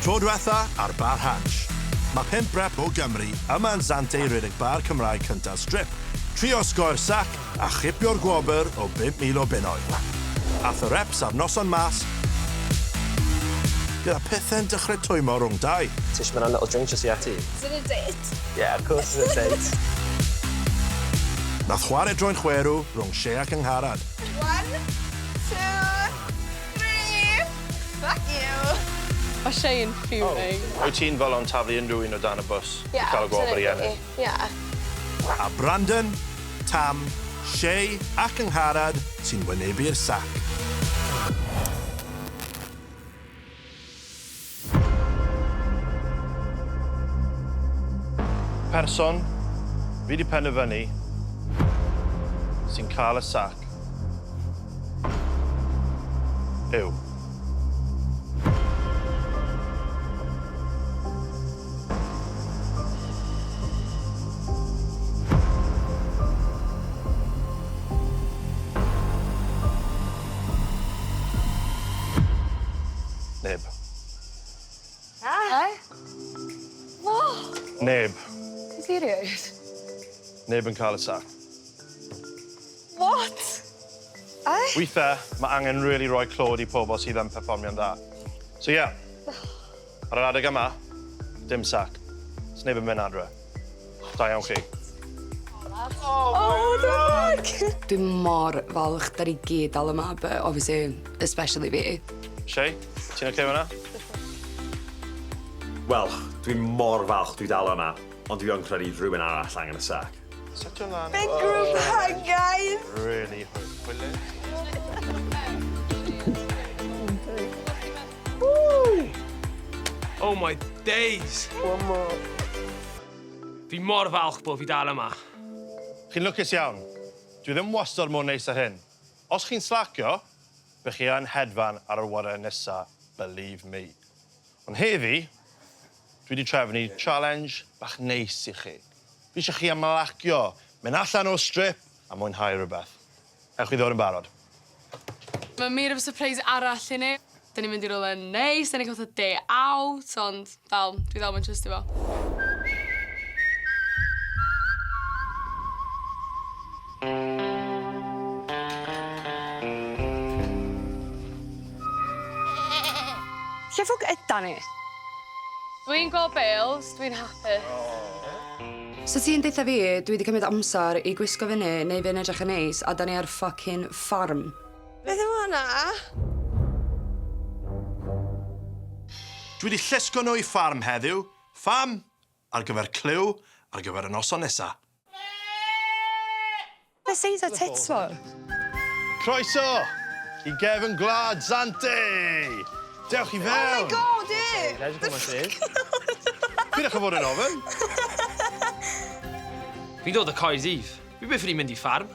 Tro diwetha ar Bar Hansh. Mae 5 rep o Gymru yma yn Zante rhedeg bar Cymraeg cynta strip. 3 osgoi'r sac a chipio'r gwobr o 5,000 o bunnoedd. Ath y reps ar noson mas, gyda pethau'n dechrau twymo rhwng dau. Tish mynd a little drink just i ati? Is it a date? Yeah, of course it's a date. Nath chwarae droi'n chwerw rhwng Chwe ac Angharad. 1, 2, 3. Fuck you. Mae Shane fuming. Wyt ti'n fel o'n taflu unrhyw un o dan y bws? Yeah, Cael y gwobr i ennill? Yeah. A Brandon, Tam, Chwe ac Angharad sy'n wynebu'r sac. Person fi wedi penderfynu sy'n cael y sac yw neb. Neb. Serious? Neb yn cael y sac. What? Weithiau, mae angen really rhoi clod i pobl sydd yn perfformio'n dda. So ie, ar yr adeg yma, dim sac. Os neb yn mynd adre. Da iawn chi. Oh, dwi'n Dwi'n mor falch da ni gyd dal yma, but obviously, especially fi. Chwe, ti'n oce hwnna? Wel, dwi'n mor falch dwi dal yma, ond dwi yn credu rhywun arall angen y sac. Setio'n lan. Big group hug, guys. Really hwyl. Oh my days! Fi mor falch bod fi dal yma. Chi'n lwcus iawn. Dwi ddim wastad mor neis â hyn. Os chi'n slacio, bych chi yn hedfan ar y warau nesa, believe me. Ond heddi, dwi wedi trefnu challenge bach neis i chi. Fi eisiau chi ymlacio, mynd allan o'r strip a mwynhau rhywbeth. Ewch i ddod yn barod. Mae Ameer efo syrpréis arall i ni. Da ni'n mynd i rwle neis, da ni'n cael day out, ond dwi ddal mae'n trystio fo. Lle ffwc yda ni? Dwi'n gweld bales, dwi'n happy. So ti'n deitha fi, dwi wedi cymryd amser i gwisgo fyny neu fy'n edrych yn neis, a da ni ar fucking ffarm. Beth yw hwnna? Dwi wedi llusgo nhw i ffarm heddiw. Ffarm ar gyfer cliw ar gyfer y noson nesa. Beth seis o tits fo? Croeso i gefn gwlad Zante! Dewch i fewn! Oh my god, dude! Edrych o'n ffrid. Pidwch o fod yn ofyn. Fi dod y coes if. Fi beth wedi mynd i ffarm.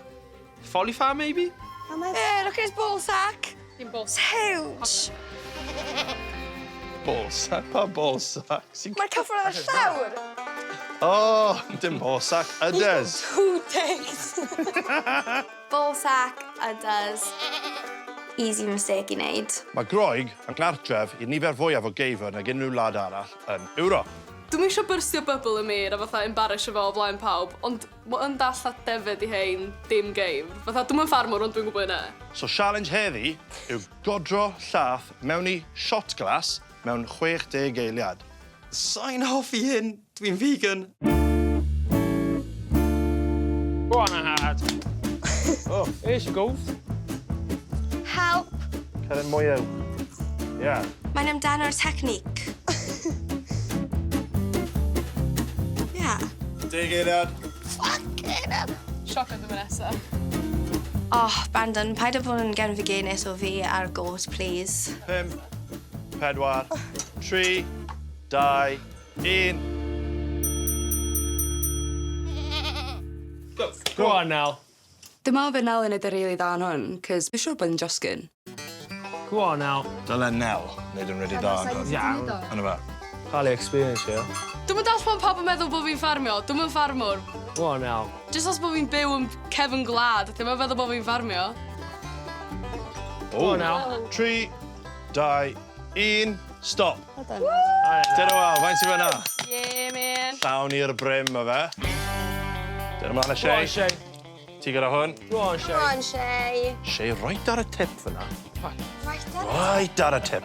Folly farm, maybe? Yeah, look at his ball sack. Dim bol. It's huge. Ball sack, pa ball sack? Mae'n cyffro ar y llawr. Oh, dim ball sack, ydys. Two days. Ball sack, a does. Easy mistake i wneud. Mae Groeg yn gartref i'r nifer fwyaf o gefn nag unrhyw wlad arall yn Ewrop. Dwi'm eisiau byrstio bybl Ameer a fatha embarrassio fo o flaen pawb, ond mae'n dall a defed i hein dim geifr. Fatha, dwi'm yn ffarmwr, ond dwi'n gwybod yna. So challenge heddi yw godro llath mewn i shot glass mewn 60 eiliad. Sa'n hoffi hyn, dwi'n vegan. Go on, Ahad. Oh, here's your golf. Help. Ceren mwy ew. Yeah. Mae'n amdano'r technique. Yeah. 10 eiliad. Fucking hell. Sioc oedd yma nesa. Oh, Brandon, paid o bod yn genfigenus o fi ar gos, please. 5, 4, 3, 2, 1. Go on, Nel. Dwi'n meddwl fe Nel yn edrych rili da yn hwn, cos fi'n siŵr bod yn josgyn. Go on, Nel. Dyle Nel wneud yn redi da yn hwn. Iawn. Yna fe. Cael ei experience, ie. Dwi'm yn dall bod pawb yn meddwl bod fi'n ffarmio, dwi'm yn ffarmwr. Go on, Nel. Jyst os bod fi'n byw yn cefn gwlad, ddim yn feddwl bod fi'n ffarmio. Go on, Nel. 3, 2, 1. Stop. Dyna wel, faint sy'n fyna? Yeah, man. Llawn i'r brym o fe. Dyna mlaen y Go on, Shay. Shay. Ti gyda hwn? Go on, Shay. Come on, Shay. Shay, right ar y tip fyna. Right then. Right ar y tip.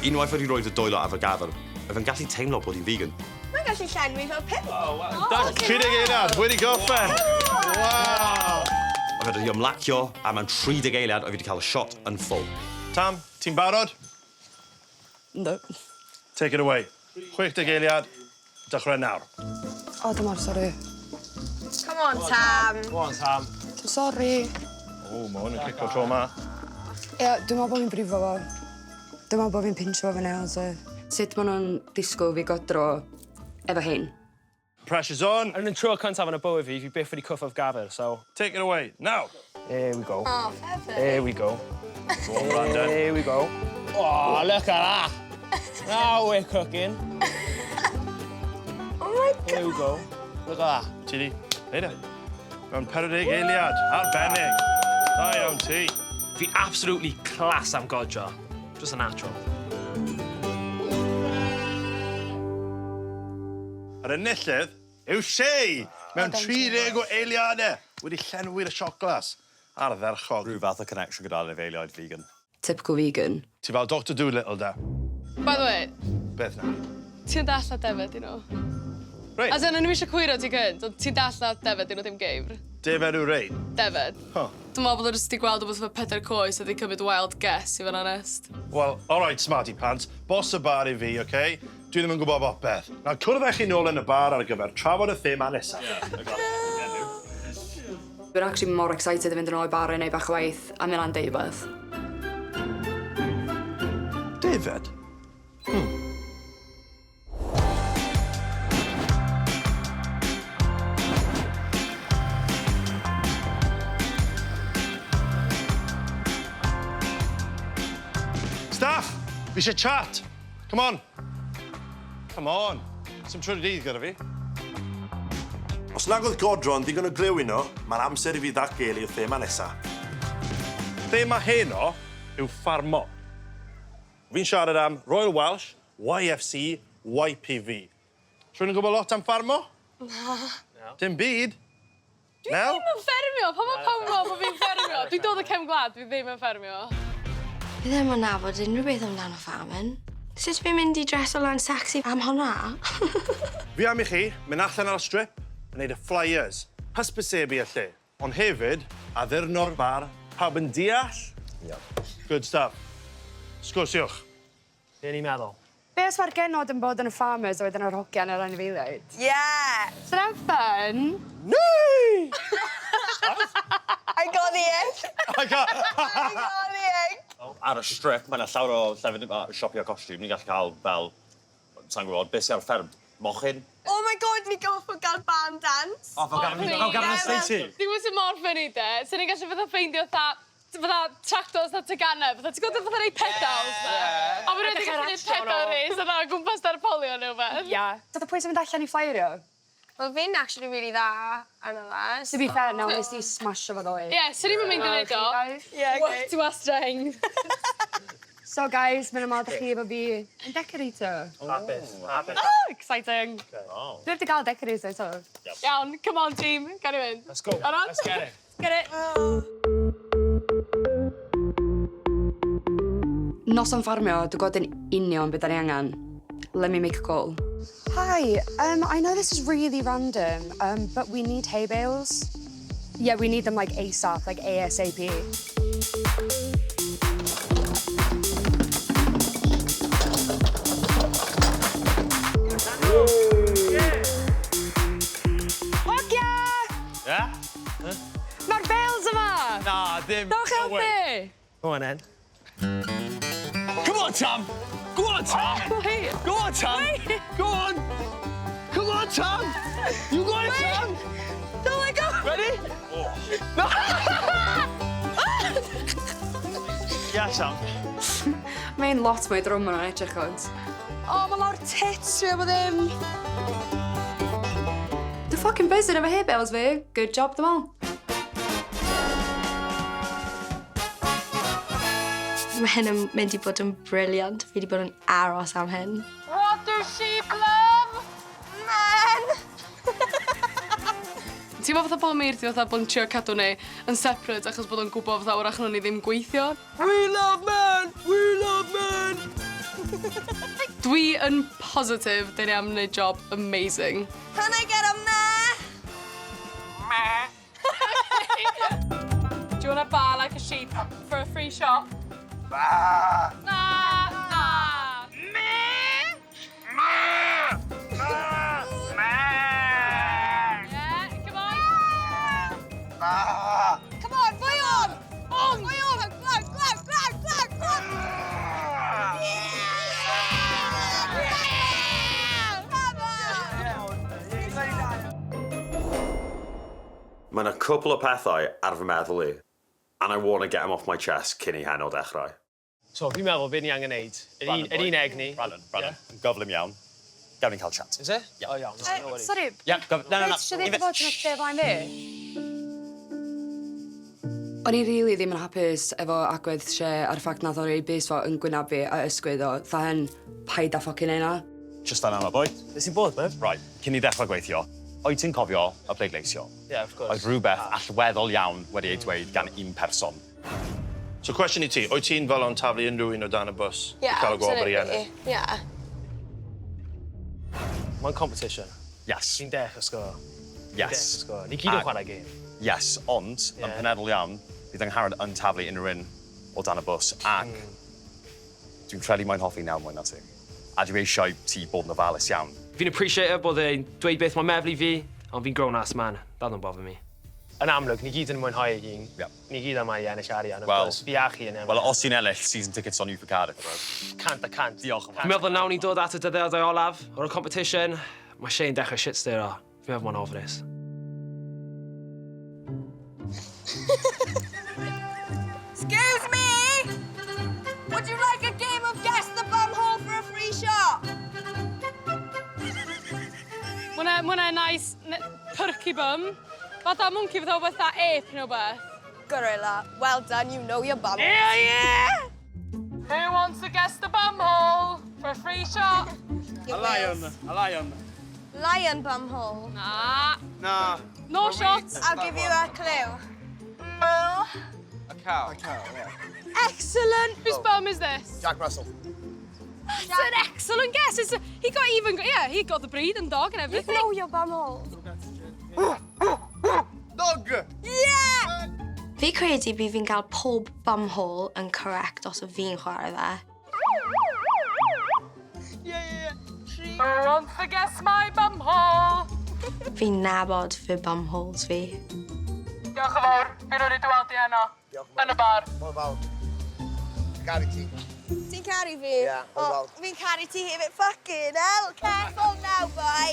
Unwaith wedi roed y dwylo ar fy gafr, fy'n gallu teimlo bod hi'n vegan. Mae'n gallu llenwi fel pimp. 30 eiliad, wedi gorffen. Wow! A fe wedi ymlacio, a mae'n 30 eiliad o fi wedi cael y shot yn full. Tam, ti'n barod? No. Take it away. 60 eiliad, dechrau nawr. O, dim ond, sori. Come on, Tam. Go on, Tam. Sori. O, mae hwn yn cico tro yma. Ie, dwi'n meddwl bod fi'n brifo fo. Dwi'n meddwl bod fi'n pincho fo fyny, so... Sut maen nhw'n disgwyl fi godro efo hyn? Pressure's on. Yn y tro cyntaf yn y bywyd fi byth wedi cyffwrdd gafr, so... Take it away, now. Here we go. Oh, perfect. Here we go. Go on, Brandon. Here we go. Oh, look at that. Now we're cooking. Oh my God. Here we go. Look at that. Ti di? Neud e. Mewn 40 eiliad, arbennig. Da iawn ti. Fi absolutely class am Godro. Just a natural. Yr enillydd yw Shay. Mewn 30 o eiliadau. Wedi llenwi'r shot glass. Ar dderchog. Rhyw fath o connection gyda'r anifeiliaid vegan. Typical vegan. Ti fel Dr Dolittle da. By the way, Beth na? ti'n dall defed, you know? Reit. As in, o'n i eisiau cwyro ti gynt, ond ti'n dall defed, you know, dim gefr. Defed yw reid. Defed. Huh. Dwi'n meddwl bod o'n jyst i gweld o beth fe 4 coes a di cymryd wild guess, i fod yn onest. Wel, all right, smarty pants. Boss y bar i fi, okay? Dwi ddim yn gwybod bopeth. Nawr, cwrdd chi nôl yn y bar ar gyfer trafod y thema nesa. Dwi'n actually mor excited i fynd yn ôl i bar i neud bach o waith a mynd a'n deud beth. Defed? Staff, fi eisiau chat. Come on. Come on. Sim trwy'r dydd gyda fi. Os nag oedd Godro yn ddigon o glyw i nhw, mae'n amser i fi ddagelu i'r thema nesa. Thema heno yw ffarmo. Fi'n siarad am Royal Welsh, YFC, YPV. Rwy'n yn gwybod lot am ffarmo? Na. Dim byd. Dwi ddim yn ffermio, pa mae pawb yn meddwl bod fi'n ffermio? Dwi'n dod o cefn gwlad, dwi ddim yn ffermio. Fi ddim yn nabod unrhyw beth amdano farming. Sut fi'n mynd i dreso lan sexy am hwnna? Fi am i chi, mynd allan ar y strip, yn neud y flyers, hysbysebu y lle. Ond hefyd, addurno'r bar, pawb yn deall. Good stuff. Sgwrsiwch. Be ni'n meddwl? Be os mae'r genod yn bod yn y farmers a wedyn yr hogian yr anifeiliaid? Yeah. Sy'n fun? Nee! I got the egg. I got... I got the egg. Ar y strip, mae'n llawer o llefydd siopio costiwm. Ni'n gallu cael fel, sa'n gwybod, beth sy'n ar y fferm? Mochyn? Oh my God, ni goffo gael band dance. O, fel gafon yn steiti? Dwi'n gwybod sy'n mor ffynnu, de. So ni'n gallu fatha ffeindio fatha tractors na teganau. Fatha, ti'n gwybod fatha neud pedals, de? A mae'n rhaid i gallu neud pedal race yna gwmpas dar polio neu beth. Ia. Doedd y pwys yn mynd allan i ffleirio? Wel, fi'n actually really dda yn yma. To be fair, nawr nes di smasho fo ddoe. Ie, sy'n ni'n mynd i neud o. Yeah, What to our strength. So guys, mynd ymlaen chi efo fi yn decorator. Hapus. Hapus. Oh, exciting. Dwi heb di gael decorator eto. Iawn, come on team, gan i fynd. Let's go. Alright. Let's get it. Get it. Noson Ffermio, dwi'n gwybod yn union beth da ni angen. Let me make a call. Hi, I know this is really random, but we need hay bales. Yeah, we need them like ASAP, like ASAP. Hogia! Yeah? Mae'r bales yma! Na, dim. Dewch helpu! Go on, then. Come on, Tam! Go on, Tam! Wait. Go on, Tam! Go on! Come on, Tam! You got it, Tam! No, let go! Ready? No! Yeah, Tam. Mae'n lot mwy drwm yna edrych ond. O, mae lawr tits fi efo ddim. Dwi'n fucking buzzing efo hay bales fi. Good job, dim ond. Mae hyn yn mynd i bod yn briliant. Fi wedi bod yn aros am hyn. What does sheep love? Men! Ti'n meddwl fatha bod Ameer ti fatha bod yn trio cadw ni yn separate achos bod o'n gwybod fatha wrach nhw'n ni ddim gweithio? We love men! We love men! Dwi yn positif dyn ni am wneud job amazing. Can I get a meh? Do you want to bar like a sheep for a free shot? Ba! Nah, nah. Meh! Meh! Meh! Meh! Yeah, come on. Ba! Come on, fwy on! Fwy on! Glad! Mae yna cwpl o pethau ar fy meddwl i, and I want to get them off my chest cyn I heno dechrau. So, fi'n meddwl beth ni angen neud. Yr un egni. Brannan, yn gyflym iawn. Gawn ni'n cael chat. Is it? Yeah. Oh, iawn. No worries. Sorry, Ie, no. beth sydd wedi bod yn y lle flaen fi? O'n i rili ddim yn hapus efo agwedd lle ar y ffact nath o'r ei bus fo yn gwynabu a ysgwydd o. Dda hyn, paid a ffocin eina. Just yna, boi. Beth sy'n bod, beth? Right, cyn i ddechrau gweithio, oed ti'n cofio y pleidleisio? Yeah, of course. Oedd rhywbeth allweddol iawn wedi ei dweud gan un person. So cwestiwn i ti, oed ti'n fel o'n taflu unrhyw un o dan y bws? Yeah, I cael y gwobr i ennill? Yeah. Mae'n competition. Yes. Ni'n dech ysgo. Yes. Ni gyd yn chwarae gêm. Yes, ond, yn penedol iawn, bydd yng yn taflu unrhyw un o dan y bws, ac dwi'n credu mae'n hoffi nawr mwy na ti. A dwi eisiau ti bod yn ofalus iawn. Fi'n appreciate bod e'n dweud beth mae'n meddwl I fi, ond fi'n grown-ass man. That don't bother me. Yn amlwg, ni gyd yn mwynhau hun. Ni gyd yma I ennill arian. Wel, fi a chi yn ennill. Wel, os ti'n ennill, season tickets on you for Cardiff, bro. Cant a cant. Diolch yn fawr. Fi'n meddwl nawn ni dod at y dyddiadau olaf, o'r competition. Mae Shane dechrau shitster o. Fi'n meddwl mae'n ofnus. Excuse me! Would you like a game of guess the bumhole for a free shot? Mwna nice, perky bum. Fatha monkey fatha o fatha ape neu beth. Gorilla, well done, you know your bum. Yeah! Who wants to guess the bumhole for a free shot? A lion. Lion bumhole. Nah. Nah. No shots. I'll give you a clue. Bull. A cow. Yeah. Excellent. Whose bum is this? Jack Russell. That's an excellent guess. He got the breed and dog and You everything. know your bumhole. Dog! Yeah! Fi credu bydd fi'n cael pob bumhole yn correct os o fi'n chwarae dde. Who wants to guess my bumhole? Fi'n nabod fy bumholes fi. Diolch yn fawr. Fi'n rwy'n dwalt I heno. Yn y bar. Mor fawr. Gari ti. Ti'n caru fi? Ie, mor fawr. Fi'n caru ti hefyd. Fucking hell. Careful now, boy.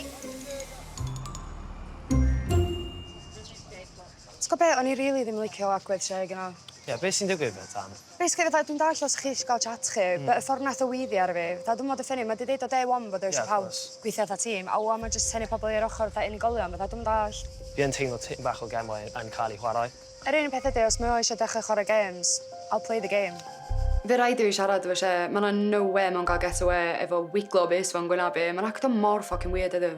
T'w be, o'n i rili ddim licio agwedd lle gyno. Ie, beth sy'n digwydd fe tan? Basically, fatha, dwi'n dall os chi eisiau gael chat chi, but y ffordd nath o weiddi ar fi, fatha, dwi'n modd y ffynnu, mae di deud o day one bod eisiau pawb gweithio fatha tîm, a wan mae jyst tynnu pobl i'r ochr fatha unigolion, fatha, dwi'n dall. Fi yn teimlo tîm bach o gemau yn cael ei chwarae. Yr unig peth ydy, os mae o eisiau dechrau chwarae games, I'll play the game. Fe rhaid I fi siarad efo lle, mae yna no way mewn gael get away efo wiglo bus fo'n gwynabu, mae'n acto mor ffocin weird ydw.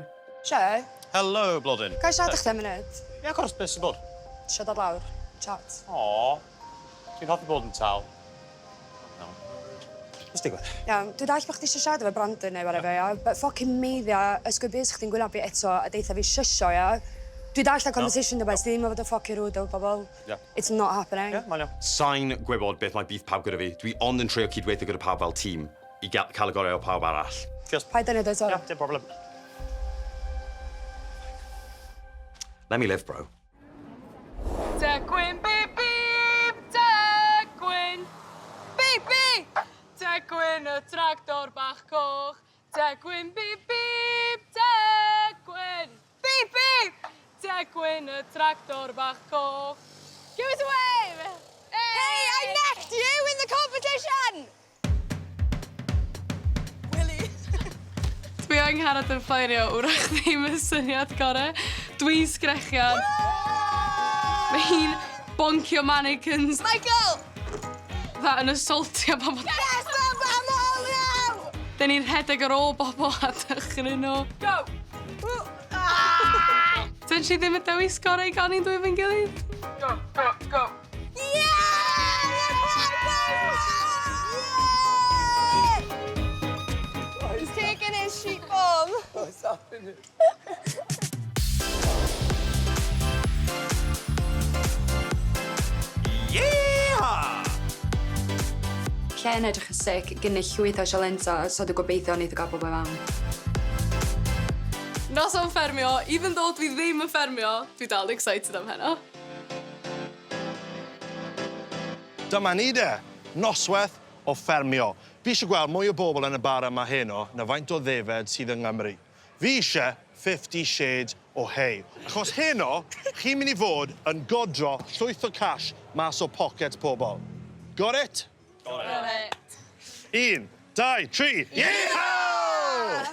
Lle? Hello, Blodyn. Ga I siarad eich 10 munud? Ie, of course, beth sy'n bod? Isio dod lawr, chat. O, ti'n hoffi bod yn tal. No. Ys digwydd? Iawn, dwi'n dall bod chdi eisiau siarad efo Brandon neu whatever, ia, but ffocin meiddia ysgwyd bus chdi'n gwynabu eto a deitha fi sysio, ia. Dwi'n dall na conversation dy beth, ddim o fod yn ffocin rwyd o bobl. It's not happening. Ie, mae'n iawn. Sain gwybod beth mae bydd pawb gyda fi. Dwi ond yn trio cydweithio gyda pawb fel tîm I cael y gorau o pawb arall. Paid yn edo eto. Ie, dim problem. Let me live, bro. Tegwyn, beep, beep, Tegwyn. Beep, beep. Tegwyn y tractor bach coch. Tegwyn, beep, beep, Tegwyn. Beep, beep. Tegwyn y tractor bach coch. Give it a wave. Hey, I necked you in the competition! Willie. Dwi angharad yn Ffermio, wrach ddim yn syniad gorau. Dwi'n sgrechian. Mae hi'n boncio mannequins. Michael! Dda yn assaultio bobl. Yes, the bumhole now! Da ni'n rhedeg ar ôl bobl a dychryn nhw. Go! Dyn si ddim yn dewis gorau gan ni'n dwy fy'n gilydd? Go, go, go. He's taking his sheep home. What's happening? Yeehaw! Lle yn edrych yn sic, gyda llwyth o sialenta, so dwi'n gobeithio wneud o gael bobl mewn. Noson Ffermio, even though dwi ddim yn ffermio, dwi dal excited am heno. Dyma ni de, noswaith o ffermio. Fi eisiau gweld mwy o bobl yn y bar yma heno na faint o ddefed sydd yng Nghymru. Fi eisiau 50 shades o hei. Achos heno, chi'n mynd i fod yn godro llwyth o cash mas o pocket pobl. Got it? Got it. 1, 2, 3, yeehaw!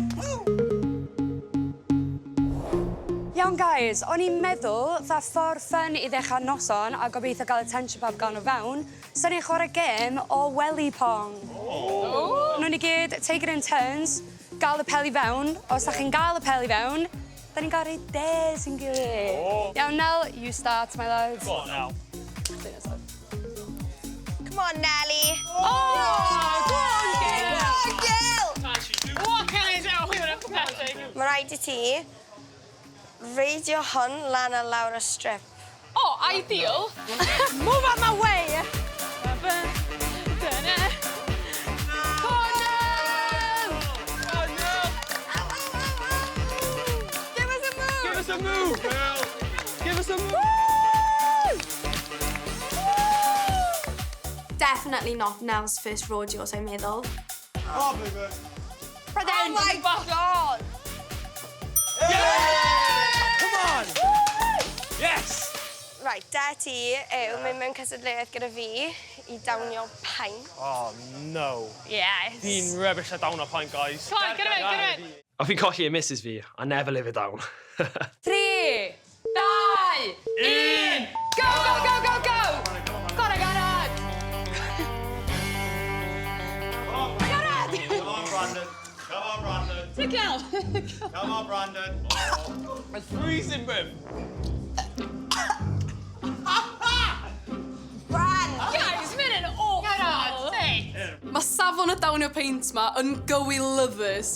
Iawn, guys, o'n i'n meddwl dda ffordd ffyn i ddechrau noson a gobeithio gael attention pawb gan o fewn, so ni'n chwarae gêm o weli pong. Nw'n i gyd, take it in turns, gael y peli fewn. Os da chi'n gael y peli fewn, da ni'n gael rei des yn gilydd. Iawn, Nel, you start, my love. Go on now. Come on, Nelly. Oh, go on, Gil. Come on, Gil. What can I do? We were pathetic. Mae rhaid i ti reidio hwn lan a lawr y strip. Oh, ideal. Move out my way! Give us a move! Give us a move, girl. Give us a move. Definitely not Nell's first rodeo, so I'm meddwl. Probably, but... Oh my God! Come on! Yes! Right, da ti yw mynd mewn cysadleuaeth gyda fi I dawnio pain. Oh, no. Yes. Fi'n rubbish at down a pint, guys. Come on, get him in, get him in. O fi'n colli y missus fi, I never live it down. 3, 2, 1, go, go, go, go, go! Got it, got it! Come on, Brandon. Come on, Brandon. Take out. Come on, Brandon. I'm freezing, brim. Bran! Guys, mynd yn awful. Mae safon y dawnio peint ma yn gywilyddus.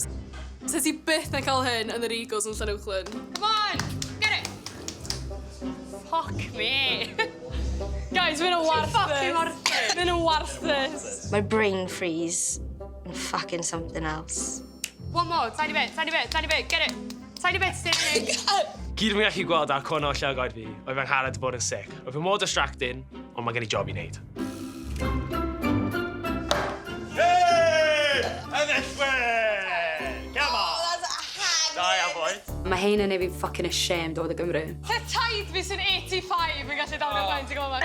Se ti byth yn cael hyn yn yr Eagles yn Llanuwchlyn. Come on, get it. Fuck me. Guys, fy'n yn warthus. Fy'n yn warthus. My brain freeze and fucking something else. One more, tiny bit, get it. Tiny bit, Sydney. Gyd fi'n gallu gweld ar corn o llygoed fi, oedd fe'n harad bod yn sick. Oedd fe'n mor distracting, ond mae gen I job I wneud. Hey! And this way! Come on! That's a hang. Da iawn, boy. Mae hein yn ei fi fucking ashamed o fod y Gymru. Ta Taith fi sy'n 85 yn gallu dawnio paint i gofod.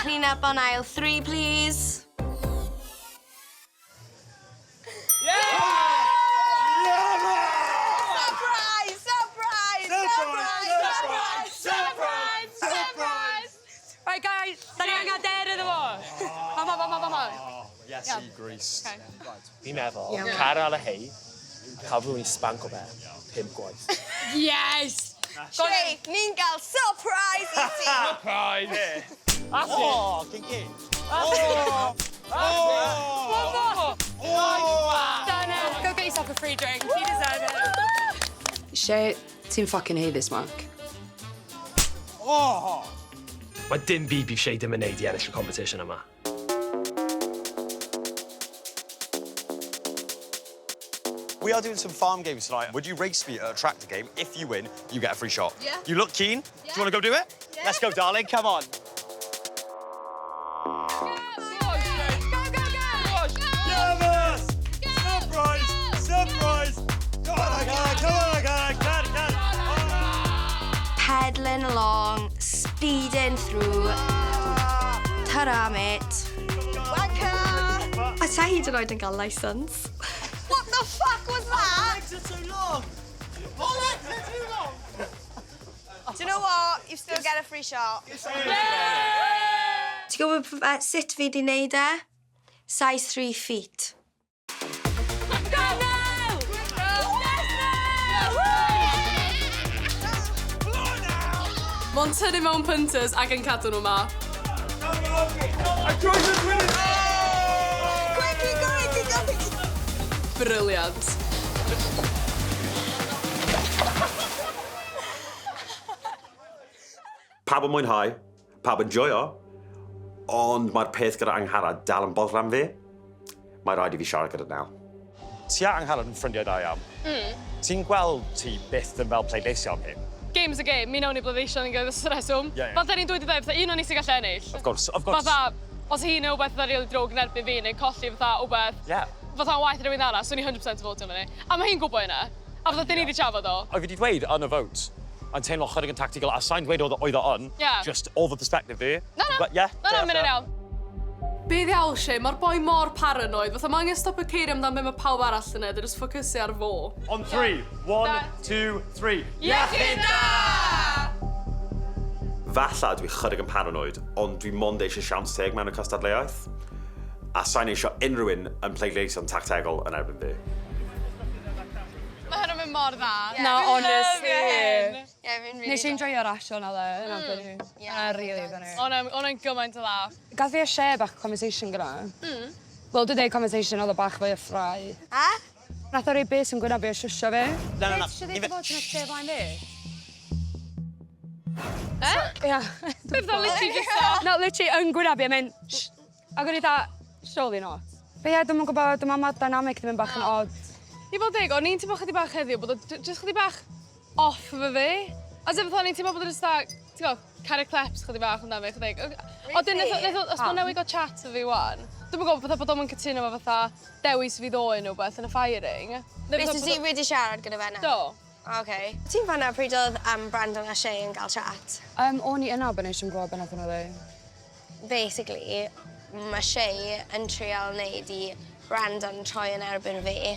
Clean up on aisle 3, please. Right, guys, da ni angen der iddo fo. Mama. Yes, he greased. Fi'n meddwl, car ar y hei, a cael rhywun I spank o fe, 5 gwaith. Yes! Chwe, ni'n gael surprise I ti. Surprise! Oh, kinky. Dana, go get yourself a free drink. You deserve it. Lle ti'n fucking haedus, Mark? Mae dim byd bydd Shea dim yn neud I ennill y competition yma. We are doing some farm games tonight. Would you race me at a tractor game? If you win, you get a free shot. Yeah. You look keen? Do you want to go do it? Yeah. Let's go, darling. Come on. Surprise! Come on, I got it. Peddling along, speeding through. Ta-ra, mate. Wanker! A ta hyd yn oed yn cael licence. What the fuck was that? Legs are too long. My legs are too long. Do you know what? You still get a free shot. Ti'n gwybod sut fi di wneud e? Size 3 feet. Mae'n tynnu mewn punters ac yn cadw nhw ma. Briliant. Pawb yn mwynhau, pawb yn joio, ond mae'r peth gyda Angharad dal yn boddran fi. Mae rhaid I fi siarad gyda nawr. Ti a Angharad yn ffrindiau da iawn. Ti'n gweld ti byth yn fel pleidleisio am hyn? Game's a game. Mi nawn ni bleidleisio yn gyda'r reswm. Fatha ni'n dweud I ddweud, fatha un o'n ni sy'n gallu ennill. Of course, of course. Fatha, os hi'n wbeth fatha rili drwg yn erbyn fi, neu colli fatha wbeth. Fatha waith rhywun arall, swn I 100% fotio yna ni. A mae hi'n gwybod hynna. A fatha, dyn ni wedi trafod o. A fi wedi dweud yn y vote, yn teimlo chydig yn tactical, a sa'n dweud oedd o yn, just all the perspective fi. Na, mynd yn iawn. Be ddiawl si, mae'r boi mor paranoid. Fatha, mae angen stopio ceir amdano be mae pawb arall yn neud, a just ffocysu ar fo. On 3. 1, 2, 3. Iechyd da! Falla dwi chydig yn paranoid, ond dwi mond eisiau siawns teg mewn y cystadleuaeth. A sa'n eisiau unrhyw un yn pleidleisio'n tactegol yn erbyn fi. Mae hynny'n mynd mor dda. Na, honestly. Nes i'n joio rasio na dde, yna fyny. Yna rili fyny. O'n gymaint o dda. Gath fi a share bach conversation gyda. Wel, dwi dweud conversation oedd o bach fwy o ffrau. Nath o rei beth sy'n gwneud beth o siwsio fi. Na. Beth dweud bod yn y lle flaen fi? Ia. Beth o literally gyda? Na, literally yn gwneud beth, mynd... Ac o'n i dda, surely not. Be ie, dwi'n gwybod, dwi'n meddwl dynamic ddim yn bach yn odd. I fod dig, o'n i'n teimlo chydig bach heddiw, bod o jyst chydig bach off efo fi. A sef o'n i'n teimlo bod o jyst da, ti'n gwybod, cario clips chydig bach yn da fi, chydig. O, dyn, os mae'n newid o chat o fi wan, dwi'n gwybod bod o'n cytuno efo fatha dewis fi ddoen o beth yn y firing. Beth ti wedi siarad gyda fe na? Do. Okay. Ti'n fanna pryd oedd Brandon a Shay yn cael chat? O'n i yna, bod eisiau gwybod beth yna dde. Basically, mae Shay yn trial wneud I Brandon troi yn erbyn fi.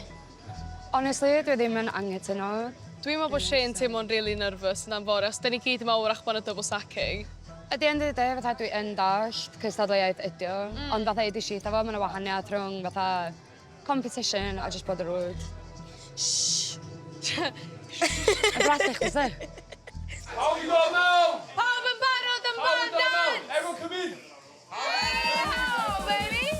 Honestly, dwi ddim yn angytuno. Dwi'n meddwl bod Shane teimlo'n really nervous yn anfori, os da ni gyd yma wrach bod y double sacking. At the end of the day, fatha dwi yn dallt, cystadleuaeth ydi o. Ond fatha i di siita fo, mae'n wahaniaeth rhwng fatha competition a just bod y rwyd. Shhh. Y brasach, was e? Pawb I ddod mewn! Pawb yn barod yn barod! Everyone come in! Oh, baby!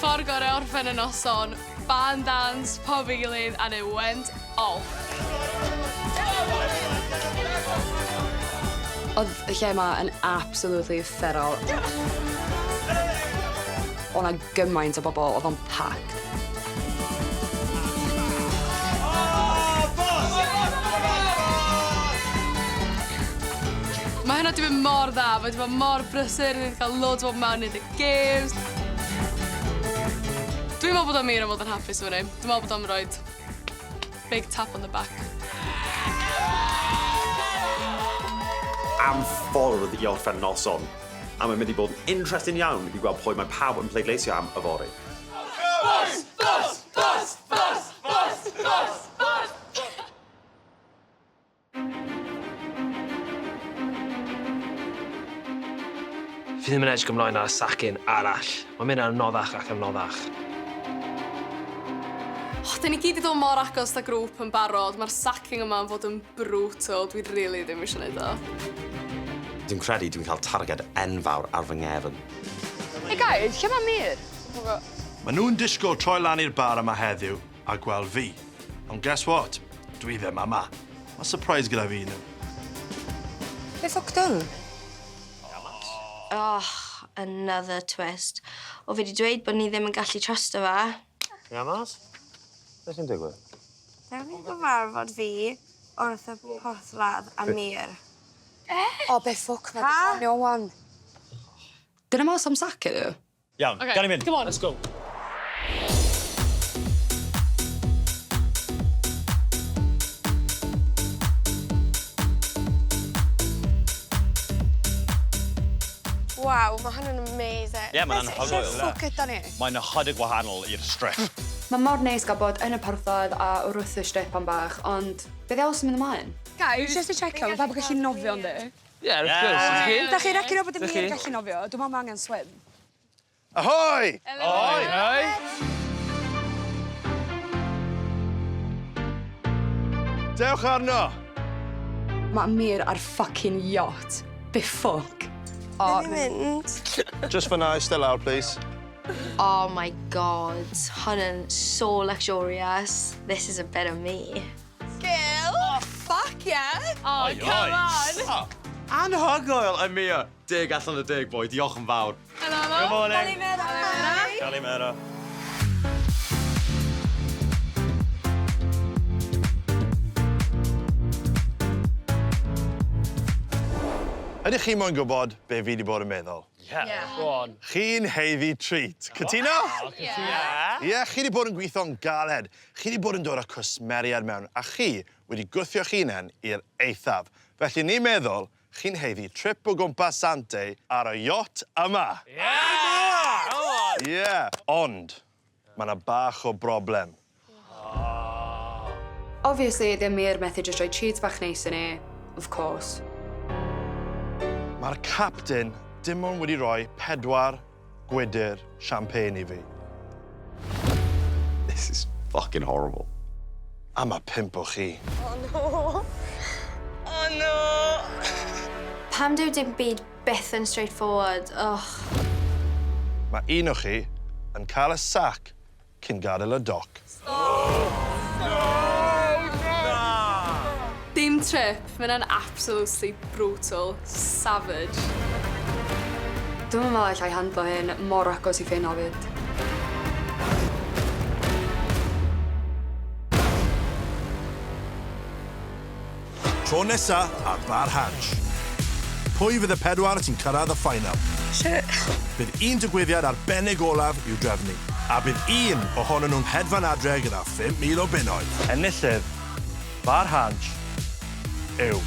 Ffordd gorau orffen y noson, band dance, pob I gilydd, and it went off. Oedd y lle yma yn absolutely feral. Oedd na gymaint o bobl, oedd o'n packed. Mae hynna wedi mynd mor dda, mae wedi bod mor brysur, ni wedi cael loads o bobl mewn i the games. Dwi'n meddwl bod Ameer yn fod yn hapus efo ni. Dwi'n meddwl bod o'n roed big tap on the back. Am ffordd I orffen noson, a mae'n mynd I bod yn interesting iawn I gweld pwy mae pawb yn pleidleisio am yfory. Bus! Bus! Bus! Bus! Bus! Bus! Bus! Fi ddim yn edrych ymlaen ar y sacin arall. Mae'n mynd ar noddach ac yn noddach. Da ni gyd I ddod mor agos da grŵp yn barod. Mae'r sacking yma yn fod yn brutal. Dwi rili ddim eisiau gwneud o. Dwi'n credu dwi'n cael targed enfawr ar fy nghefn. Hey guys, lle mae Ameer? Maen nhw'n disgwyl troi lan i'r bar yma heddiw a gweld fi. Ond guess what? Dwi ddim yma. Mae surprise gyda fi nhw. Be ffwc dwn? Oh, another twist. O fi wedi dweud bod ni ddim yn gallu trusto fe. Ia, Mas? Beth sy'n digwydd? Dewn ni'n gyfarfod fi wrth y porthladd Ameer. O, be ffwc mae di ffonio wan. Dyna mas am sac iddo? Iawn, gan I mynd. Come on. Let's go. Waw, mae hynny'n amazing. Ie, mae'n anhygoel. Lle ffwc ydyn ni? Mae'n ychydig wahanol i'r strip. Mae mor neis gael bod yn y porthod a wrth y strip am bach, ond beth else yn mynd ymlaen? Guys, just to check out, mae bobl gallu nofio ynddi? Ie, wrth gwrs. Da chi recyn o bod y mir gallu nofio? Dwi'n meddwl mae angen swim. Ahoy! Oi! Dewch arno! Mae Ameer ar fucking yacht. Be fuck? Just for now, still out, please. Oh my god, hwn yn so luxurious. This is a bit of me. Fuck yeah! Oh, come on! Anhygoel, Ameer. 10 allan o 10, boi. Diolch yn fawr. Good morning. Calimera. Ydych chi moyn gwybod be fi wedi bod yn meddwl? Go on. Chi'n heiddi treat. Cytuno? Ie, chi wedi bod yn gweithio'n galed. Chi wedi bod yn dod â cwsmeriad mewn, a chi wedi gwthio'ch hunain i'r eithaf. Felly ni'n meddwl, chi'n heiddi trip o gwmpas Zante ar y yacht yma. Ie, ond mae yna bach o broblem. Obviously, the Ameer methu just rhoi cheats bach neis yn ni, of course. Mae'r captain dim ond wedi rhoi 4 gwydr champagne i fi. This is fucking horrible. A mae 5 o chi. Pam dyw dim byd byth yn straightforward? Ugh. Mae un o chi yn cael y sac cyn gadael y doc. Dim trip, mae'n absolutely brutal, savage. Dwi'n meddwl allai handlo hyn mor agos I ffyn ofyd. Tro nesa ar Bar Hansh. Pwy fydd y 4 sy'n cyrraedd y final? Bydd un digwyddiad arbennig olaf i'w drefnu, a bydd un ohonyn nhw'n hedfan adre gyda 5,000 o bunnoedd. Enillydd, Bar Hansh, yw